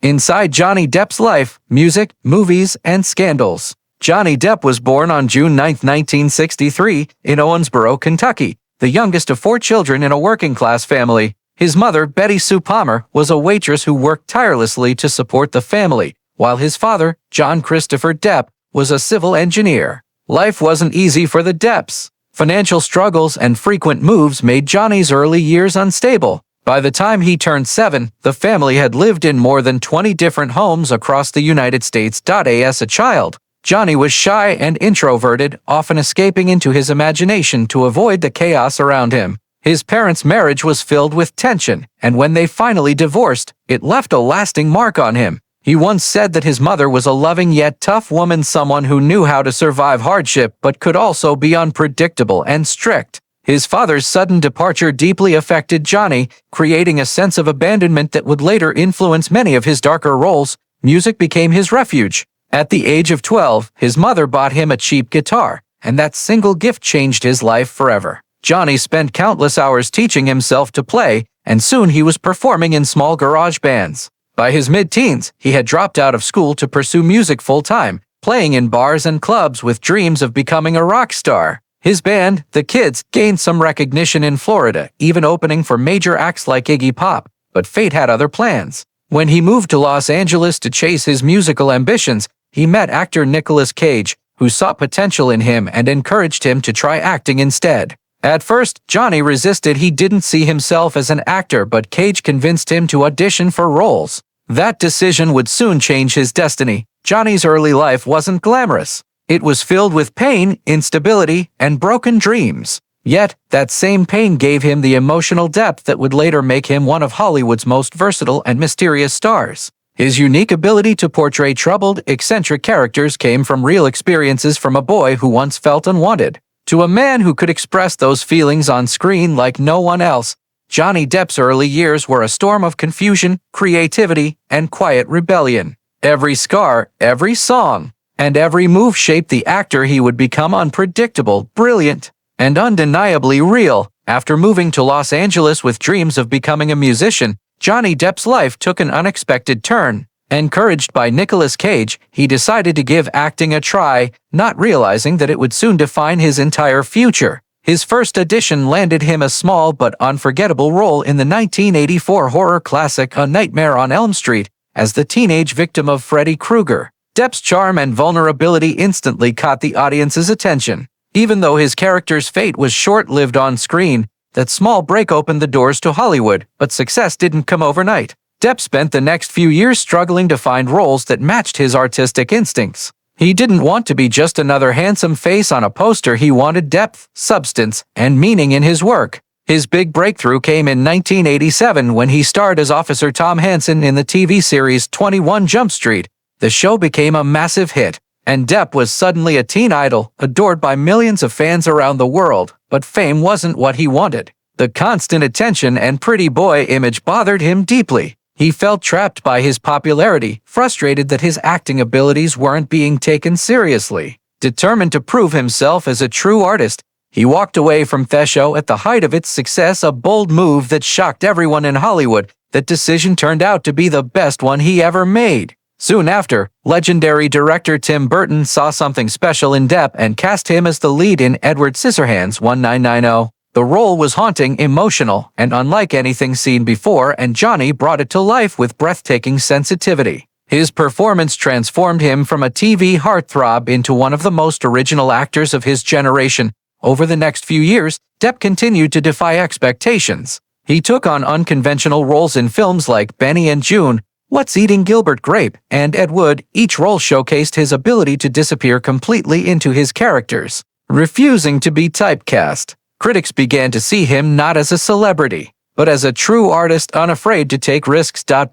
Inside Johnny Depp's life, music, movies, and scandals. Johnny Depp was born on June 9, 1963, in Owensboro, Kentucky, the youngest of 4 children in a working-class family. His mother, Betty Sue Palmer, was a waitress who worked tirelessly to support the family, while his father, John Christopher Depp, was a civil engineer. Life wasn't easy for the Depps. Financial struggles and frequent moves made Johnny's early years unstable. By the time he turned 7, the family had lived in more than 20 different homes across the United States. As a child, Johnny was shy and introverted, often escaping into his imagination to avoid the chaos around him. His parents' marriage was filled with tension, and when they finally divorced, it left a lasting mark on him. He once said that his mother was a loving yet tough woman, someone who knew how to survive hardship but could also be unpredictable and strict. His father's sudden departure deeply affected Johnny, creating a sense of abandonment that would later influence many of his darker roles. Music became his refuge. At the age of 12, his mother bought him a cheap guitar, and that single gift changed his life forever. Johnny spent countless hours teaching himself to play, and soon he was performing in small garage bands. By his mid-teens, he had dropped out of school to pursue music full-time, playing in bars and clubs with dreams of becoming a rock star. His band, The Kids, gained some recognition in Florida, even opening for major acts like Iggy Pop, but fate had other plans. When he moved to Los Angeles to chase his musical ambitions, he met actor Nicolas Cage, who saw potential in him and encouraged him to try acting instead. At first, Johnny resisted. He didn't see himself as an actor, but Cage convinced him to audition for roles. That decision would soon change his destiny. Johnny's early life wasn't glamorous. It was filled with pain, instability, and broken dreams. Yet, that same pain gave him the emotional depth that would later make him one of Hollywood's most versatile and mysterious stars. His unique ability to portray troubled, eccentric characters came from real experiences, from a boy who once felt unwanted to a man who could express those feelings on screen like no one else. Johnny Depp's early years were a storm of confusion, creativity, and quiet rebellion. Every scar, every song, and every move shaped the actor he would become. Unpredictable, brilliant, and undeniably real. After moving to Los Angeles with dreams of becoming a musician, Johnny Depp's life took an unexpected turn. Encouraged by Nicolas Cage, he decided to give acting a try, not realizing that it would soon define his entire future. His first audition landed him a small but unforgettable role in the 1984 horror classic A Nightmare on Elm Street, as the teenage victim of Freddy Krueger. Depp's charm and vulnerability instantly caught the audience's attention. Even though his character's fate was short-lived on screen, that small break opened the doors to Hollywood, but success didn't come overnight. Depp spent the next few years struggling to find roles that matched his artistic instincts. He didn't want to be just another handsome face on a poster. He wanted depth, substance, and meaning in his work. His big breakthrough came in 1987 when he starred as Officer Tom Hansen in the TV series 21 Jump Street. The show became a massive hit, and Depp was suddenly a teen idol, adored by millions of fans around the world. But fame wasn't what he wanted. The constant attention and pretty boy image bothered him deeply. He felt trapped by his popularity, frustrated that his acting abilities weren't being taken seriously. Determined to prove himself as a true artist, he walked away from the show at the height of its success, a bold move that shocked everyone in Hollywood. That decision turned out to be the best one he ever made. Soon after, legendary director Tim Burton saw something special in Depp and cast him as the lead in Edward Scissorhands 1990. The role was haunting, emotional, and unlike anything seen before, and Johnny brought it to life with breathtaking sensitivity. His performance transformed him from a TV heartthrob into one of the most original actors of his generation. Over the next few years, Depp continued to defy expectations. He took on unconventional roles in films like Benny and June, What's Eating Gilbert Grape, and Ed Wood. Each role showcased his ability to disappear completely into his characters, refusing to be typecast. Critics began to see him not as a celebrity, but as a true artist unafraid to take risks. By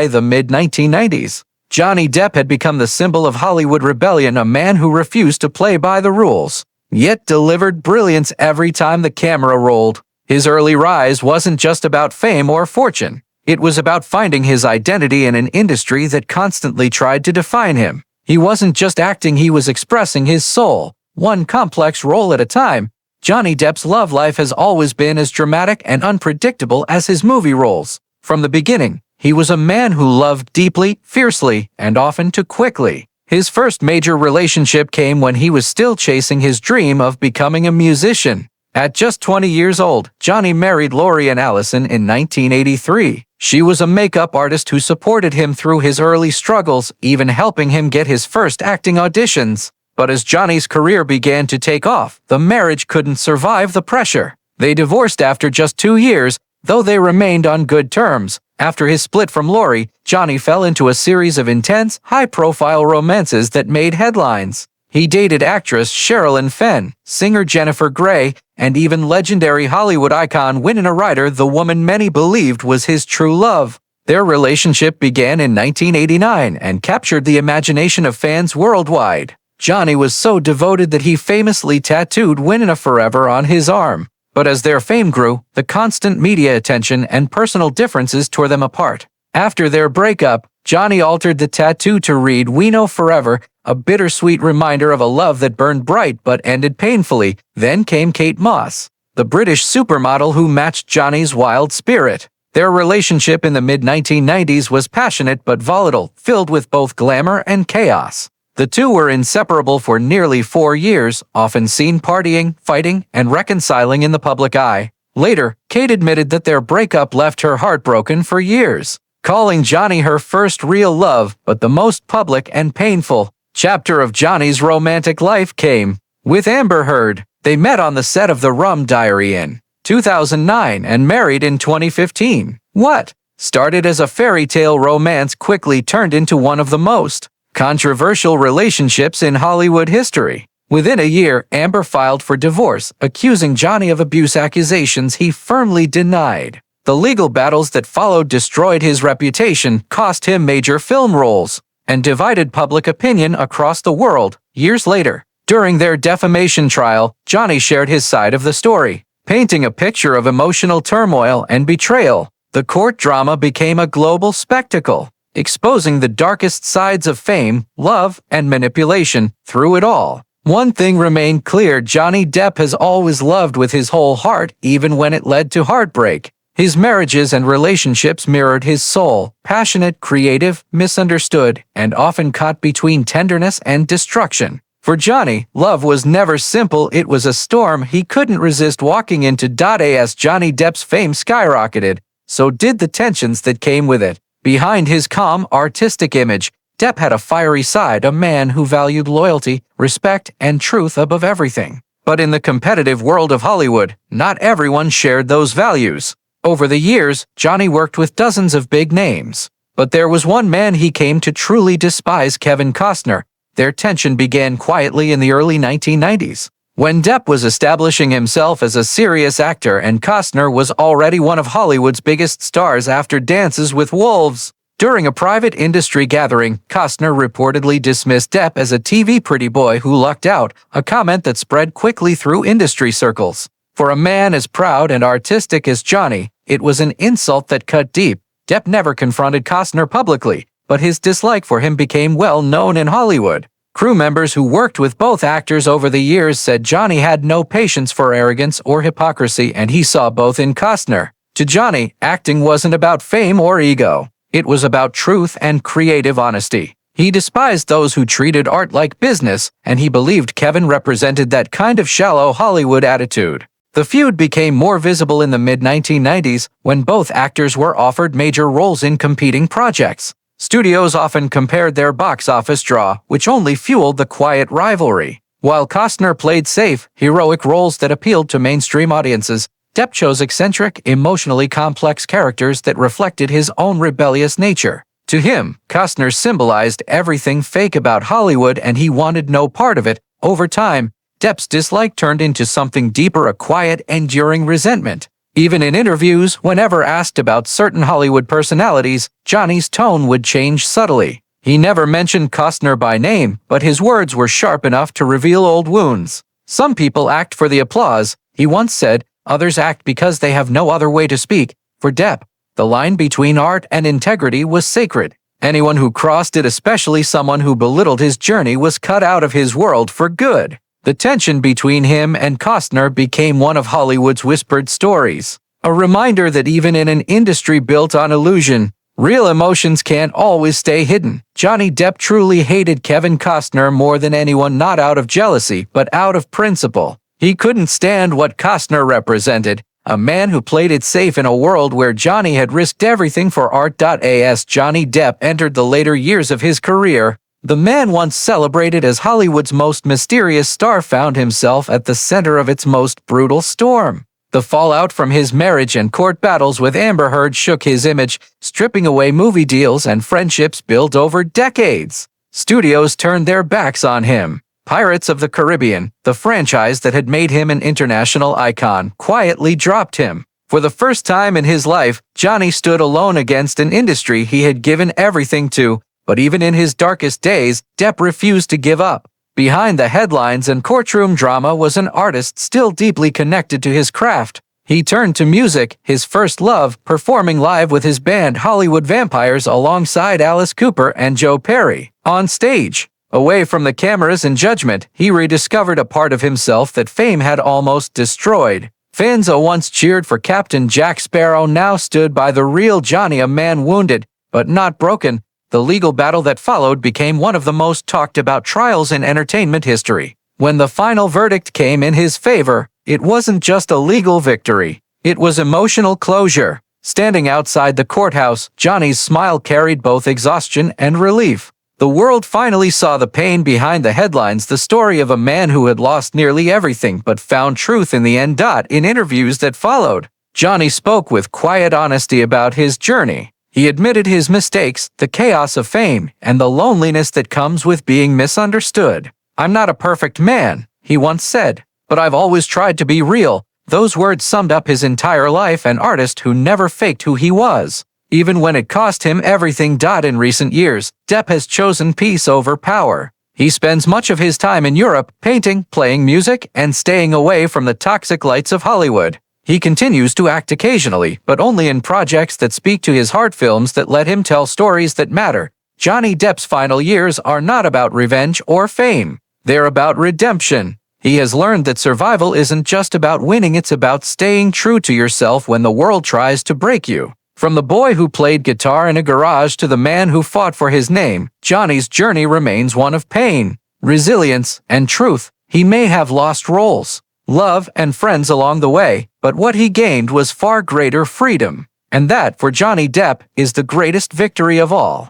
the mid-1990s, Johnny Depp had become the symbol of Hollywood rebellion, a man who refused to play by the rules, yet delivered brilliance every time the camera rolled. His early rise wasn't just about fame or fortune. It was about finding his identity in an industry that constantly tried to define him. He wasn't just acting, he was expressing his soul, one complex role at a time. Johnny Depp's love life has always been as dramatic and unpredictable as his movie roles. From the beginning, He was a man who loved deeply, fiercely, and often too quickly. His first major relationship came when he was still chasing his dream of becoming a musician. At just 20 years old, Johnny married Lori Ann Allison in 1983. She was a makeup artist who supported him through his early struggles, even helping him get his first acting auditions. But as Johnny's career began to take off, the marriage couldn't survive the pressure. They divorced after just 2 years, though they remained on good terms. After his split from Lori, Johnny fell into a series of intense, high-profile romances that made headlines. He dated actress Sherilyn Fenn, singer Jennifer Grey, and even legendary Hollywood icon Winona Ryder, the woman many believed was his true love. Their relationship began in 1989 and captured the imagination of fans worldwide. Johnny was so devoted that he famously tattooed Winona Forever on his arm. But as their fame grew, the constant media attention and personal differences tore them apart. After their breakup, Johnny altered the tattoo to read "Winona Forever," a bittersweet reminder of a love that burned bright but ended painfully. Then came Kate Moss, the British supermodel who matched Johnny's wild spirit. Their relationship in the mid-1990s was passionate but volatile, filled with both glamour and chaos. The two were inseparable for nearly 4 years, often seen partying, fighting, and reconciling in the public eye. Later, Kate admitted that their breakup left her heartbroken for years, calling Johnny her first real love, but the most public and painful chapter of Johnny's romantic life came with Amber Heard. They met on the set of The Rum Diary in 2009 and married in 2015. What started as a fairy tale romance quickly turned into one of the most controversial relationships in Hollywood history. Within a year, Amber filed for divorce, accusing Johnny of abuse accusations he firmly denied. The legal battles that followed destroyed his reputation, cost him major film roles, and divided public opinion across the world. Years later, during their defamation trial, Johnny shared his side of the story, painting a picture of emotional turmoil and betrayal. The court drama became a global spectacle, exposing the darkest sides of fame, love, and manipulation. Through it all, one thing remained clear: Johnny Depp has always loved with his whole heart, even when it led to heartbreak. His marriages and relationships mirrored his soul, passionate, creative, misunderstood, and often caught between tenderness and destruction. For Johnny, love was never simple, it was a storm he couldn't resist walking into. As Johnny Depp's fame skyrocketed, so did the tensions that came with it. Behind his calm, artistic image, Depp had a fiery side, a man who valued loyalty, respect, and truth above everything. But in the competitive world of Hollywood, not everyone shared those values. Over the years, Johnny worked with dozens of big names. But there was one man he came to truly despise: Kevin Costner. Their tension began quietly in the early 1990s, when Depp was establishing himself as a serious actor and Costner was already one of Hollywood's biggest stars after Dances with Wolves. During a private industry gathering, Costner reportedly dismissed Depp as a TV pretty boy who lucked out, a comment that spread quickly through industry circles. For a man as proud and artistic as Johnny, it was an insult that cut deep. Depp never confronted Costner publicly, but his dislike for him became well known in Hollywood. Crew members who worked with both actors over the years said Johnny had no patience for arrogance or hypocrisy, and he saw both in Costner. To Johnny, acting wasn't about fame or ego. It was about truth and creative honesty. He despised those who treated art like business, and he believed Kevin represented that kind of shallow Hollywood attitude. The feud became more visible in the mid-1990s when both actors were offered major roles in competing projects. Studios often compared their box office draw, which only fueled the quiet rivalry. While Costner played safe, heroic roles that appealed to mainstream audiences, Depp chose eccentric, emotionally complex characters that reflected his own rebellious nature. To him, Costner symbolized everything fake about Hollywood, and he wanted no part of it. Over time, Depp's dislike turned into something deeper, a quiet, enduring resentment. Even in interviews, whenever asked about certain Hollywood personalities, Johnny's tone would change subtly. He never mentioned Costner by name, but his words were sharp enough to reveal old wounds. "Some people act for the applause," he once said, "others act because they have no other way to speak." For Depp, the line between art and integrity was sacred. Anyone who crossed it, especially someone who belittled his journey, was cut out of his world for good. The tension between him and Costner became one of Hollywood's whispered stories, a reminder that even in an industry built on illusion, Real emotions can't always stay hidden. Johnny Depp truly hated Kevin Costner more than anyone, not out of jealousy, but out of principle. He couldn't stand what Costner represented, a man who played it safe in a world where Johnny had risked everything for art. As Johnny Depp entered the later years of his career, the man once celebrated as Hollywood's most mysterious star found himself at the center of its most brutal storm. The fallout from his marriage and court battles with Amber Heard shook his image, stripping away movie deals and friendships built over decades. Studios turned their backs on him. Pirates of the Caribbean, the franchise that had made him an international icon, quietly dropped him. For the first time in his life, Johnny stood alone against an industry he had given everything to, but even in his darkest days, Depp refused to give up. Behind the headlines and courtroom drama was an artist still deeply connected to his craft. He turned to music, his first love, performing live with his band Hollywood Vampires alongside Alice Cooper and Joe Perry. On stage, away from the cameras and judgment, he rediscovered a part of himself that fame had almost destroyed. Fans who once cheered for Captain Jack Sparrow now stood by the real Johnny, a man wounded, but not broken. The legal battle that followed became one of the most talked about trials in entertainment history. When the final verdict came in his favor, it wasn't just a legal victory. It was emotional closure. Standing outside the courthouse, Johnny's smile carried both exhaustion and relief. The world finally saw the pain behind the headlines, the story of a man who had lost nearly everything but found truth in the end. In interviews that followed, Johnny spoke with quiet honesty about his journey. He admitted his mistakes, the chaos of fame, and the loneliness that comes with being misunderstood. "I'm not a perfect man," he once said, "but I've always tried to be real." Those words summed up his entire life, an artist who never faked who he was, even when it cost him everything. In recent years, Depp has chosen peace over power. He spends much of his time in Europe, painting, playing music, and staying away from the toxic lights of Hollywood. He continues to act occasionally, but only in projects that speak to his heart, films that let him tell stories that matter. Johnny Depp's final years are not about revenge or fame. They're about redemption. He has learned that survival isn't just about winning, it's about staying true to yourself when the world tries to break you. From the boy who played guitar in a garage to the man who fought for his name, Johnny's journey remains one of pain, resilience, and truth. He may have lost roles, love, and friends along the way, but what he gained was far greater freedom. And that, for Johnny Depp, is the greatest victory of all.